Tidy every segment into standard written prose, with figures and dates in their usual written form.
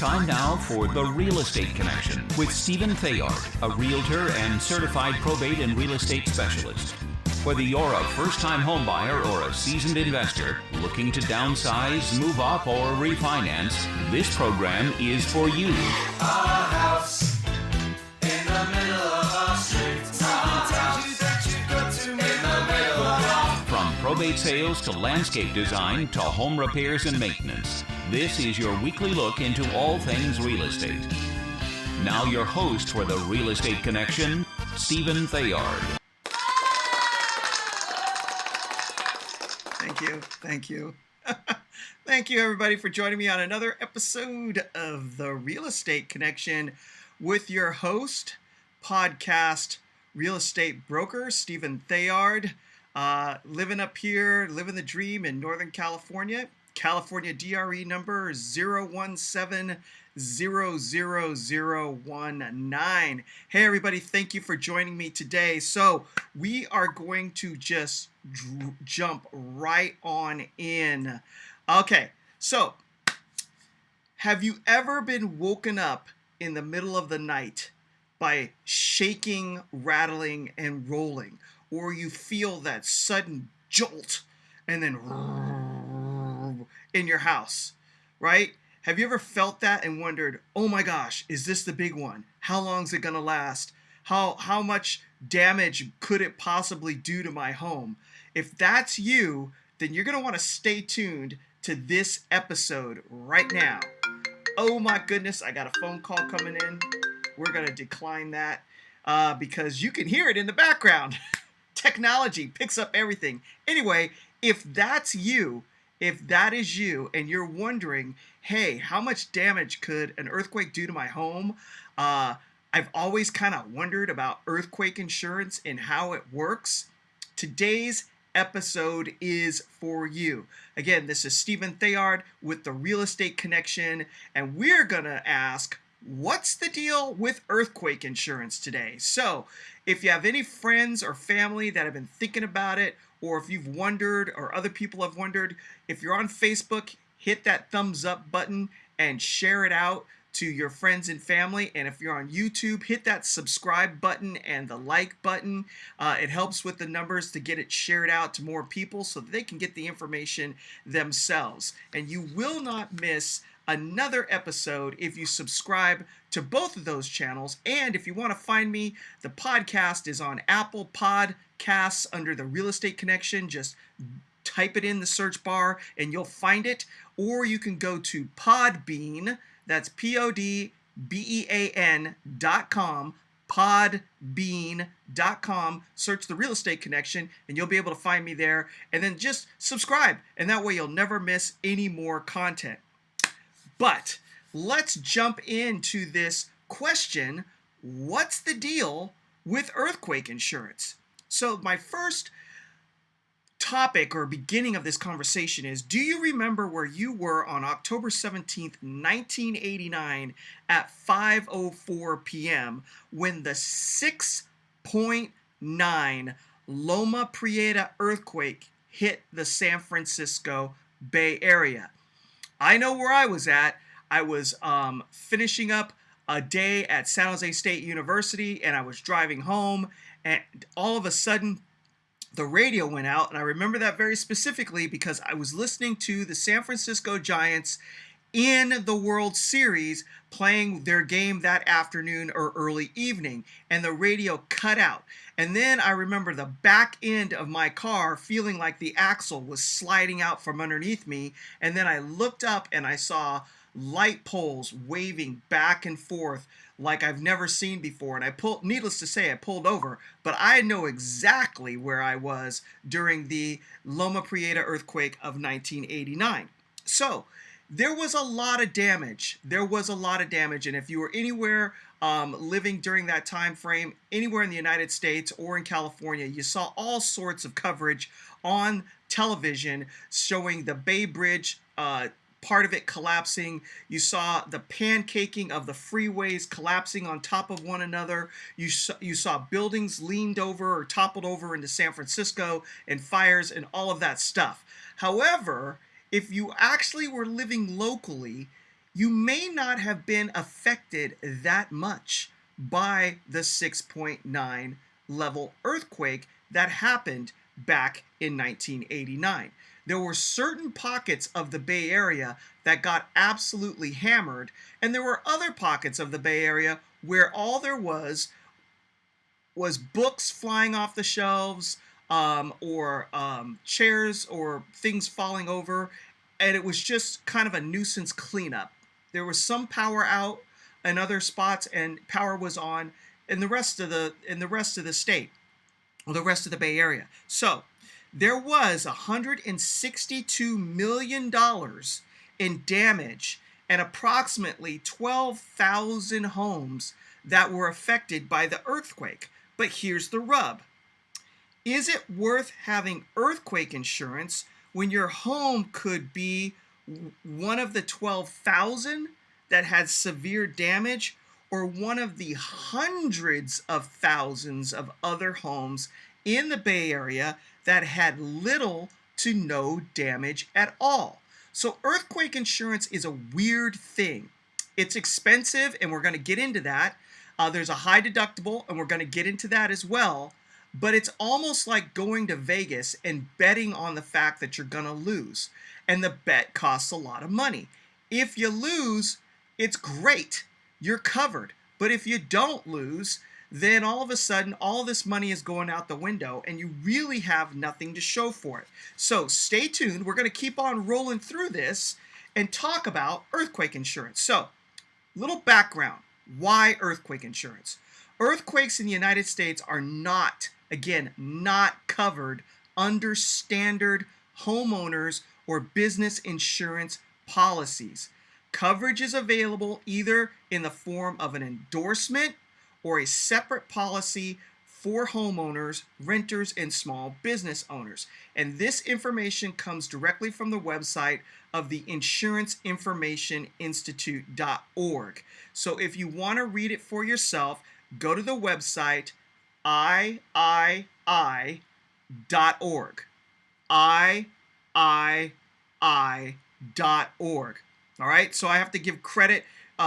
Time now for The Real Estate Connection with Stephen Theard, a realtor and certified probate and real estate specialist. Whether you're a first-time homebuyer or a seasoned investor looking to downsize, move up, or refinance, this program is for you. A house in the middle of a street. From probate sales to landscape design to home repairs and maintenance, this is your weekly look into all things real estate. Now your host for The Real Estate Connection, Stephen Theard. Thank you. Thank you, everybody, for joining me on another episode of The Real Estate Connection with your host, podcast real estate broker, Stephen Theard. Living up here, living the dream in Northern California. California DRE number 017000019. Hey, everybody, thank you for joining me today. So we are going to just jump right on in. Okay, so have you ever been woken up in the middle of the night by shaking, rattling, and rolling? Or you feel that sudden jolt and then in your house, right? Have you ever felt that and wondered, oh my gosh, is this the big one? How long is it going to last? How much damage could it possibly do to my home? If that's you, then you're going to want to stay tuned to this episode right now. Oh my goodness, I got a phone call coming in. We're going to decline that because you can hear it in the background. Technology picks up everything. Anyway, if that's you, if that is you, and you're wondering, hey, how much damage could an earthquake do to my home? I've always kind of wondered about earthquake insurance and how it works. Today's episode is for you. Again, this is Stephen Theard with The Real Estate Connection, and we're going to ask, what's the deal with earthquake insurance today? So if you have any friends or family that have been thinking about it, or if you've wondered or other people have wondered, if you're on Facebook, hit that thumbs up button and share it out to your friends and family. And if you're on YouTube, hit that subscribe button and the like button. It helps with the numbers to get it shared out to more people so that they can get the information themselves. And you will not miss another episode if you subscribe to both of those channels. And if you want to find me, the podcast is on Apple Podcasts under The Real Estate Connection. Just type it in the search bar and you'll find it. Or you can go to Podbean, that's podbean.com, podbean.com, search The Real Estate Connection, and you'll be able to find me there. And then just subscribe, and that way you'll never miss any more content. But let's jump into this question, what's the deal with earthquake insurance? So my first topic or beginning of this conversation is, do you remember where you were on October 17th, 1989 at 5:04 p.m. when the 6.9 Loma Prieta earthquake hit the San Francisco Bay Area? I know where I was at. I was finishing up a day at San Jose State University, and I was driving home, and all of a sudden, the radio went out, and I remember that very specifically because I was listening to the San Francisco Giants in the World Series playing their game that afternoon or early evening, and the radio cut out. And then I remember the back end of my car feeling like the axle was sliding out from underneath me, and then I looked up and I saw light poles waving back and forth like I've never seen before. And needless to say, I pulled over, but I know exactly where I was during the Loma Prieta earthquake of 1989. So there was a lot of damage. And if you were anywhere living during that time frame, anywhere in the United States or in California, you saw all sorts of coverage on television showing the Bay Bridge, part of it collapsing. You saw the pancaking of the freeways collapsing on top of one another. You saw buildings leaned over or toppled over into San Francisco, and fires and all of that stuff. However, if you actually were living locally, you may not have been affected that much by the 6.9 level earthquake that happened back in 1989. There were certain pockets of the Bay Area that got absolutely hammered, and there were other pockets of the Bay Area where all there was books flying off the shelves, or chairs or things falling over, and it was just kind of a nuisance cleanup. There was some power out in other spots, and power was on in the rest of the state, or the rest of the Bay Area. So there was $162 million in damage and approximately 12,000 homes that were affected by the earthquake. But here's the rub. Is it worth having earthquake insurance when your home could be one of the 12,000 that had severe damage, or one of the hundreds of thousands of other homes in the Bay Area that had little to no damage at all? So earthquake insurance is a weird thing. It's expensive, and we're going to get into that. There's a high deductible, and we're going to get into that as well. But it's almost like going to Vegas and betting on the fact that you're going to lose. And the bet costs a lot of money. If you lose, it's great. You're covered. But if you don't lose, then all of a sudden, all this money is going out the window, and you really have nothing to show for it. So stay tuned. We're going to keep on rolling through this and talk about earthquake insurance. So, little background. Why earthquake insurance? Earthquakes in the United States are not covered under standard homeowners or business insurance policies. Coverage is available either in the form of an endorsement or a separate policy for homeowners, renters, and small business owners. And this information comes directly from the website of the insuranceinformationinstitute.org. So if you want to read it for yourself, go to the website iii.org. iii.org. All right, so I have to give credit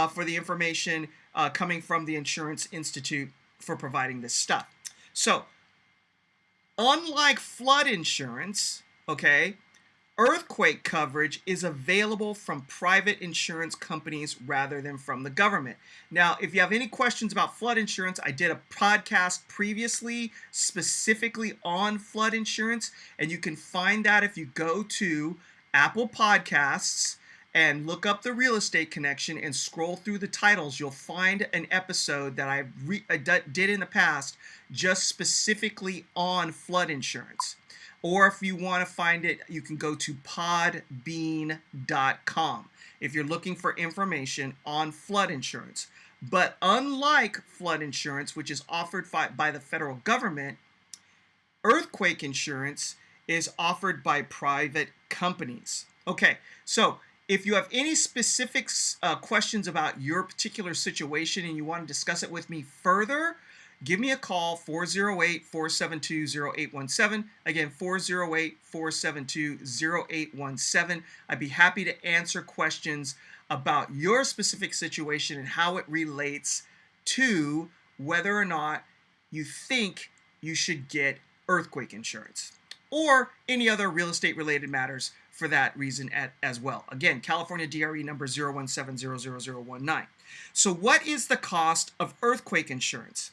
for the information coming from the Insurance Institute for providing this stuff. So, unlike flood insurance, okay, earthquake coverage is available from private insurance companies rather than from the government. Now, if you have any questions about flood insurance, I did a podcast previously specifically on flood insurance, and you can find that if you go to Apple Podcasts and look up The Real Estate Connection and scroll through the titles. You'll find an episode that I did in the past just specifically on flood insurance. Or if you want to find it, you can go to podbean.com if you're looking for information on flood insurance. But unlike flood insurance, which is offered by the federal government, earthquake insurance is offered by private companies. Okay, so if you have any specific questions about your particular situation and you want to discuss it with me further, give me a call, 408-472-0817. Again, 408-472-0817. I'd be happy to answer questions about your specific situation and how it relates to whether or not you think you should get earthquake insurance or any other real estate related matters for that reason as well. Again, California DRE number 017000019. So what is the cost of earthquake insurance?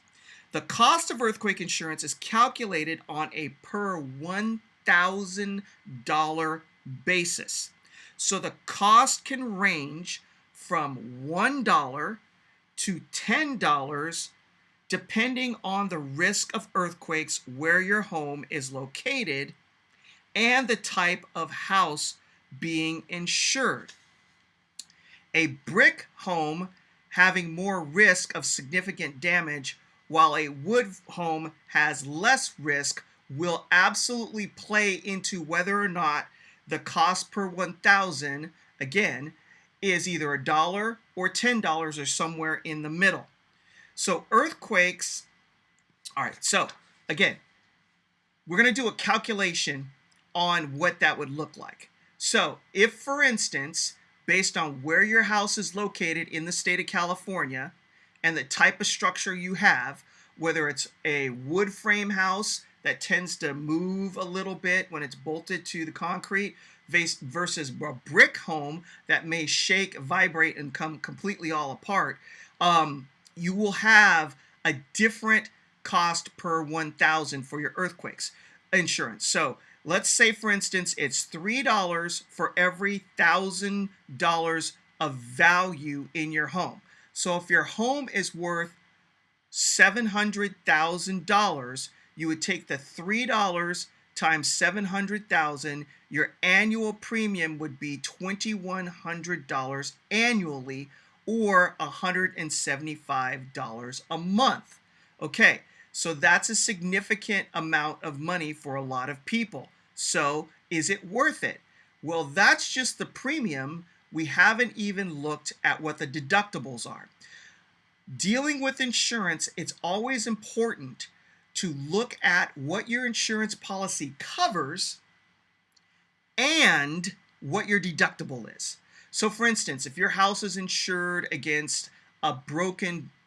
The cost of earthquake insurance is calculated on a per $1,000 basis. So the cost can range from $1 to $10 depending on the risk of earthquakes where your home is located and the type of house being insured. A brick home having more risk of significant damage, while a wood home has less risk, will absolutely play into whether or not the cost per 1,000, again, is either $1 or $10 or somewhere in the middle. So earthquakes, all right, so again, we're going to do a calculation on what that would look like. So if, for instance, based on where your house is located in the state of California and the type of structure you have, whether it's a wood frame house that tends to move a little bit when it's bolted to the concrete versus a brick home that may shake, vibrate, and come completely all apart, you will have a different cost per 1,000 for your earthquakes insurance. So let's say, for instance, it's $3 for every $1,000 of value in your home. So if your home is worth $700,000, you would take the $3 times 700,000. Your annual premium would be $2,100 annually, or $175 a month. Okay, so that's a significant amount of money for a lot of people. So is it worth it? Well, that's just the premium. We haven't even looked at what the deductibles are. Dealing with insurance, it's always important to look at what your insurance policy covers and what your deductible is. So for instance, if your house is insured against a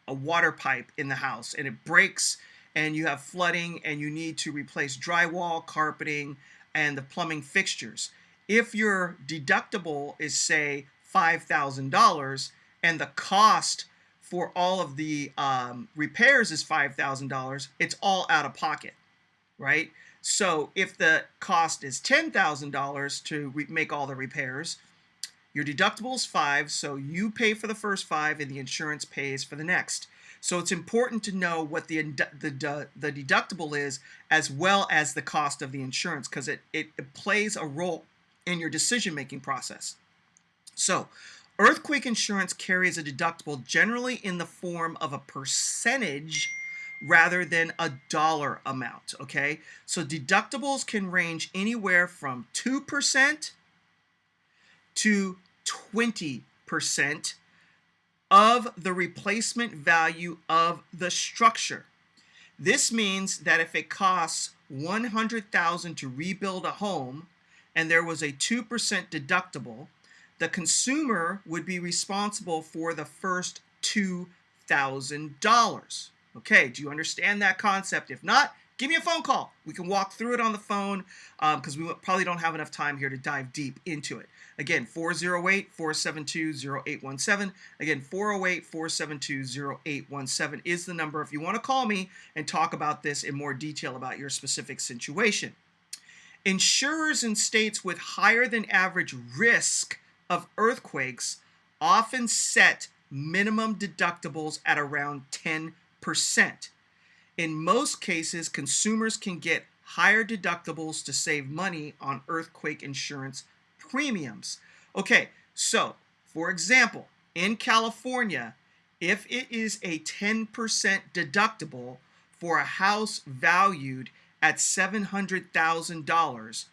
water pipe in the house and it breaks and you have flooding and you need to replace drywall, carpeting, and the plumbing fixtures, if your deductible is, say, $5,000 and the cost for all of the repairs is $5,000, it's all out of pocket, right? So if the cost is $10,000 to make all the repairs, your deductible is $5,000, so you pay for the first $5,000 and the insurance pays for the next. So it's important to know what the deductible is, as well as the cost of the insurance, because it plays a role in your decision-making process. So earthquake insurance carries a deductible generally in the form of a percentage rather than a dollar amount, okay? So deductibles can range anywhere from 2% to 20% of the replacement value of the structure. This means that if it costs $100,000 to rebuild a home and there was a 2% deductible, the consumer would be responsible for the first $2,000. Okay, do you understand that concept? If not, give me a phone call. We can walk through it on the phone because we probably don't have enough time here to dive deep into it. Again, 408-472-0817. Again, 408-472-0817 is the number if you want to call me and talk about this in more detail about your specific situation. Insurers in states with higher than average risk of earthquakes often set minimum deductibles at around 10%. In most cases, consumers can get higher deductibles to save money on earthquake insurance premiums. Okay, so for example, in California, if it is a 10% deductible for a house valued at $700,000,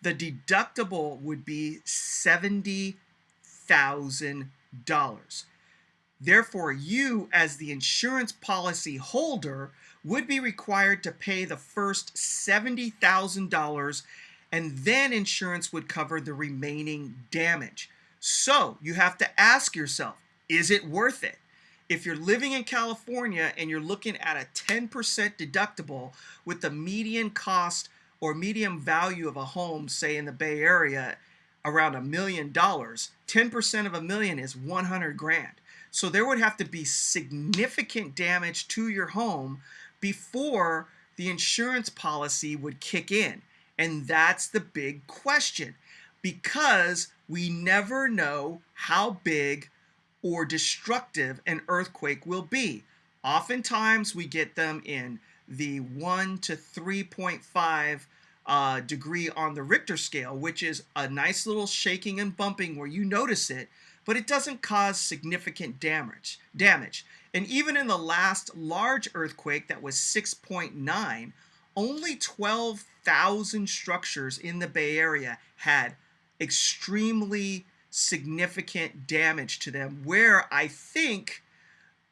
the deductible would be $70,000. Therefore, you as the insurance policy holder would be required to pay the first $70,000, and then insurance would cover the remaining damage. So you have to ask yourself, is it worth it? If you're living in California and you're looking at a 10% deductible with the median cost or median value of a home, say in the Bay Area, around $1 million, 10% of $1 million is 100 grand. So there would have to be significant damage to your home before the insurance policy would kick in. And that's the big question, because we never know how big or destructive an earthquake will be. Oftentimes we get them in the 1 to 3.5 degree on the Richter scale, which is a nice little shaking and bumping where you notice it, but it doesn't cause significant damage. And even in the last large earthquake that was 6.9, only 12,000 structures in the Bay Area had extremely significant damage to them, where I think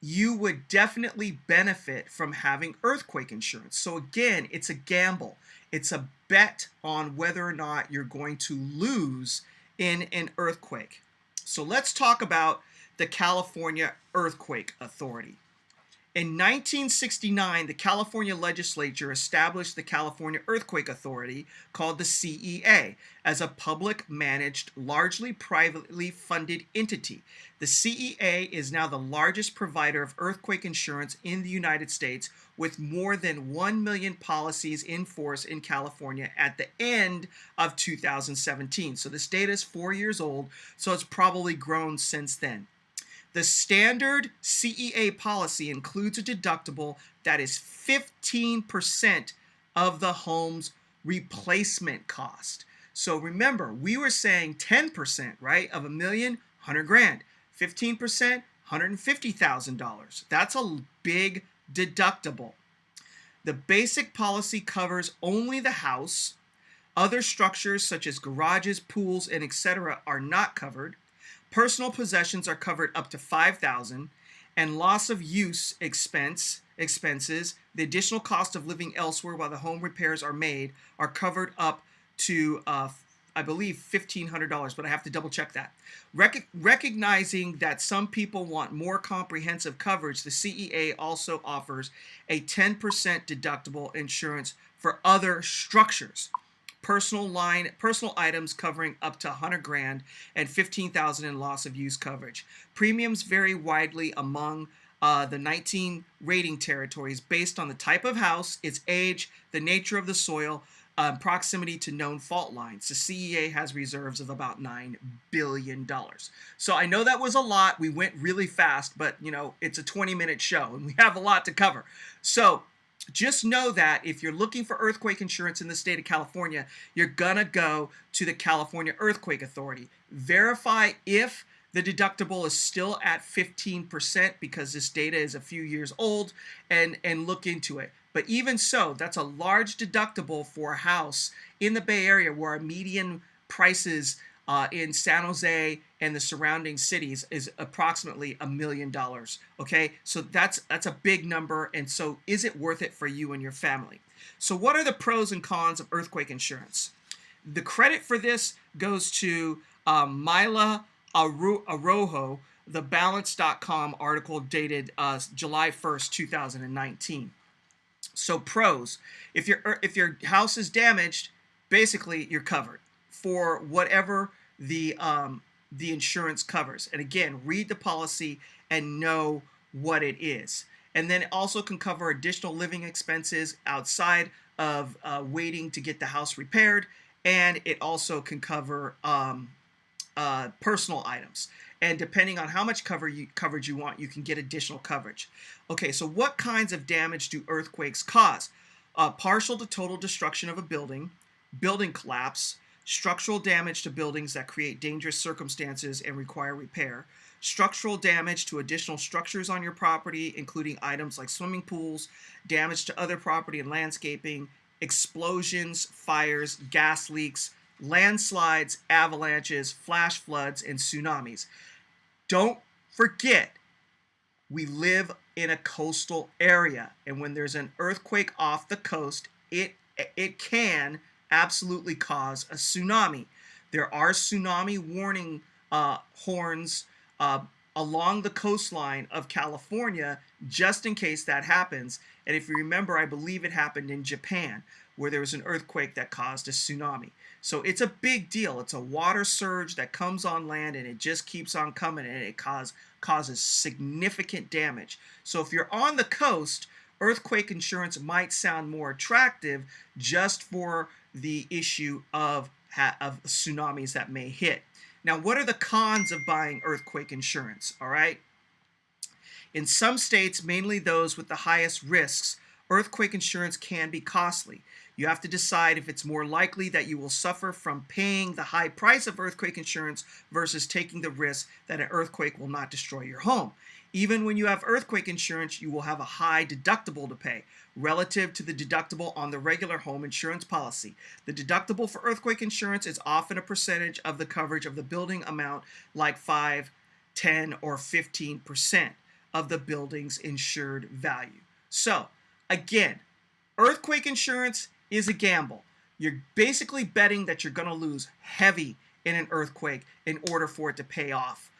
you would definitely benefit from having earthquake insurance. So again, it's a gamble. It's a bet on whether or not you're going to lose in an earthquake. So let's talk about the California Earthquake Authority. In 1969, the California legislature established the California Earthquake Authority, called the CEA, as a public managed, largely privately funded entity. The CEA is now the largest provider of earthquake insurance in the United States, with more than 1 million policies in force in California at the end of 2017. So this data is 4 years old, so it's probably grown since then. The standard CEA policy includes a deductible that is 15% of the home's replacement cost. So remember, we were saying 10%, right, of $1 million, $100,000. 15%, $150,000. That's a big deductible. The basic policy covers only the house. Other structures such as garages, pools, and etc. are not covered. Personal possessions are covered up to $5,000, and loss of use expenses, the additional cost of living elsewhere while the home repairs are made, are covered up to I believe $1,500, but I have to double check that. Recognizing that some people want more comprehensive coverage, the CEA also offers a 10% deductible insurance for other structures. Personal items covering up to $100,000 and $15,000 in loss of use coverage. Premiums vary widely among the 19 rating territories based on the type of house, its age, the nature of the soil, proximity to known fault lines. The CEA has reserves of about $9 billion. So I know that was a lot. We went really fast, but you know, it's a 20-minute show and we have a lot to cover. So just know that if you're looking for earthquake insurance in the state of California, you're gonna go to the California Earthquake Authority. Verify if the deductible is still at 15% because this data is a few years old, and look into it. But even so, that's a large deductible for a house in the Bay Area where our median prices in San Jose and the surrounding cities is approximately $1 million. Okay, so that's a big number, and so is it worth it for you and your family? So what are the pros and cons of earthquake insurance? The credit for this goes to Mila Arrojo, the Balance.com article dated July 1st, 2019. So pros: if your house is damaged, basically you're covered for whatever the insurance covers. And again, read the policy and know what it is. And then it also can cover additional living expenses outside of waiting to get the house repaired. And it also can cover personal items. And depending on how much coverage you want, you can get additional coverage. Okay, so what kinds of damage do earthquakes cause? Partial to total destruction of a building, building collapse, structural damage to buildings that create dangerous circumstances and require repair, structural damage to additional structures on your property, including items like swimming pools, damage to other property and landscaping, explosions, fires, gas leaks, landslides, avalanches, flash floods, and tsunamis. Don't forget, we live in a coastal area, and when there's an earthquake off the coast, it can absolutely cause a tsunami. There are tsunami warning horns along the coastline of California just in case that happens. And if you remember, I believe it happened in Japan, where there was an earthquake that caused a tsunami. So it's a big deal. It's a water surge that comes on land and it just keeps on coming, and it causes significant damage. So if you're on the coast, earthquake insurance might sound more attractive just for the issue of tsunamis that may hit. Now, what are the cons of buying earthquake insurance? All right. In some states, mainly those with the highest risks, earthquake insurance can be costly. You have to decide if it's more likely that you will suffer from paying the high price of earthquake insurance versus taking the risk that an earthquake will not destroy your home. Even when you have earthquake insurance, you will have a high deductible to pay relative to the deductible on the regular home insurance policy. The deductible for earthquake insurance is often a percentage of the coverage of the building amount, like 5, 10, or 15% of the building's insured value. So, again, earthquake insurance is a gamble. You're basically betting that you're going to lose heavy in an earthquake in order for it to pay off.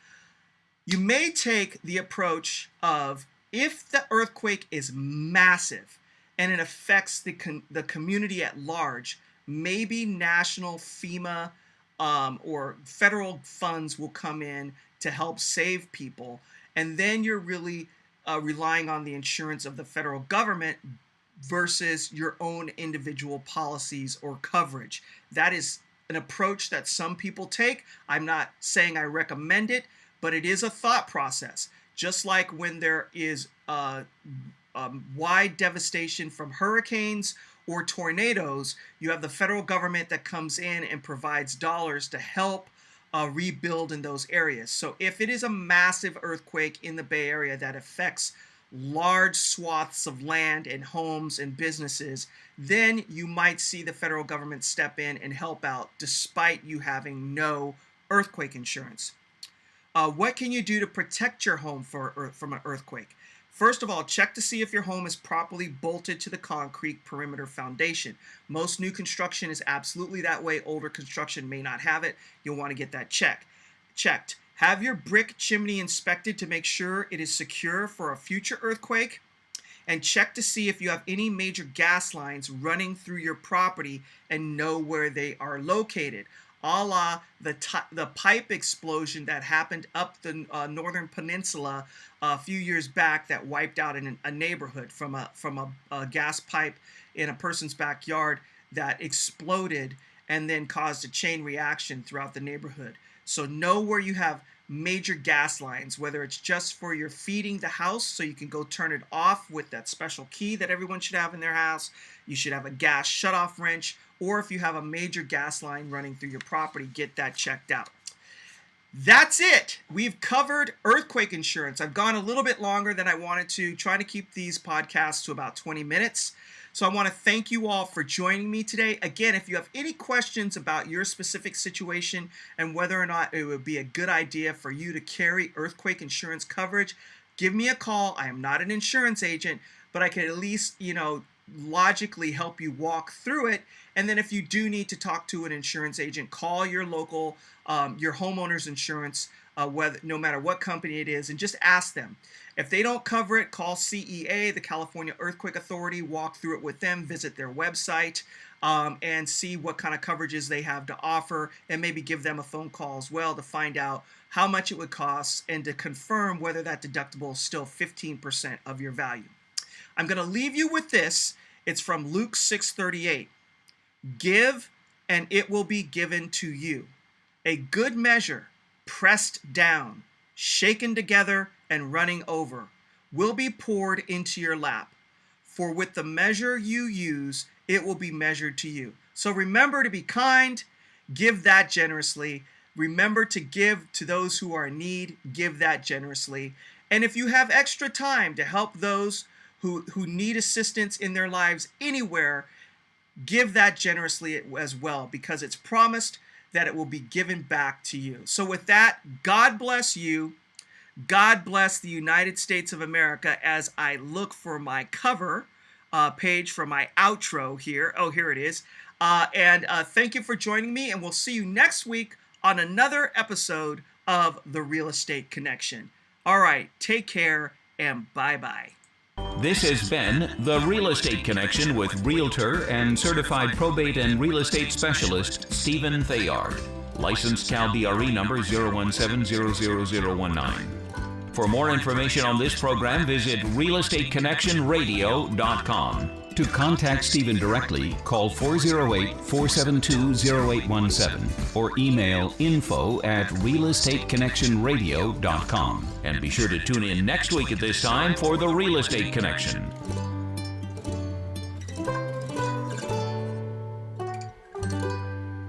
You may take the approach of, if the earthquake is massive and it affects the community at large, maybe national FEMA or federal funds will come in to help save people. And then you're really relying on the insurance of the federal government versus your own individual policies or coverage. That is an approach that some people take. I'm not saying I recommend it, but it is a thought process. Just like when there is wide devastation from hurricanes or tornadoes, you have the federal government that comes in and provides dollars to help rebuild in those areas. So if it is a massive earthquake in the Bay Area that affects large swaths of land and homes and businesses, then you might see the federal government step in and help out despite you having no earthquake insurance. What can you do to protect your home from an earthquake? First of all, check to see if your home is properly bolted to the concrete perimeter foundation. Most new construction is absolutely that way. Older construction may not have it. You'll want to get that checked. Have your brick chimney inspected to make sure it is secure for a future earthquake. And check to see if you have any major gas lines running through your property and know where they are located. A la the pipe explosion that happened up the northern peninsula a few years back that wiped out in a neighborhood from a gas pipe in a person's backyard that exploded and then caused a chain reaction throughout the neighborhood. So know where you have major gas lines, whether it's just for your feeding the house so you can go turn it off with that special key that everyone should have in their house. You should have a gas shutoff wrench, or if you have a major gas line running through your property, get that checked out. That's it. We've covered earthquake insurance. I've gone a little bit longer than I wanted to, trying to keep these podcasts to about 20 minutes. So I want to thank you all for joining me today. Again, if you have any questions about your specific situation and whether or not it would be a good idea for you to carry earthquake insurance coverage, give me a call. I am not an insurance agent, but I can at least, logically help you walk through it. And then if you do need to talk to an insurance agent, call your local, your homeowner's insurance, no matter what company it is, and just ask them. If they don't cover it, call CEA, the California Earthquake Authority, walk through it with them, visit their website, and see what kind of coverages they have to offer, and maybe give them a phone call as well to find out how much it would cost and to confirm whether that deductible is still 15% of your value. I'm going to leave you with this. It's from Luke 6:38. Give, and it will be given to you. A good measure, pressed down, shaken together, and running over, will be poured into your lap. For with the measure you use, it will be measured to you. So remember to be kind, give that generously. Remember to give to those who are in need, give that generously. And if you have extra time to help those who need assistance in their lives anywhere, give that generously as well, because it's promised that it will be given back to you. So with that, God bless you. God bless the United States of America as I look for my cover page for my outro here. Oh, here it is. And thank you for joining me, and we'll see you next week on another episode of The Real Estate Connection. All right, take care and bye-bye. This has been The Real Estate Connection with Realtor and Certified Probate and Real Estate Specialist Stephen Theard. Licensed Cal BRE number 0170019. For more information on this program, visit realestateconnectionradio.com. To contact Stephen directly, call 408-472-0817 or email info@realestateconnectionradio.com. And be sure to tune in next week at this time for The Real Estate Connection.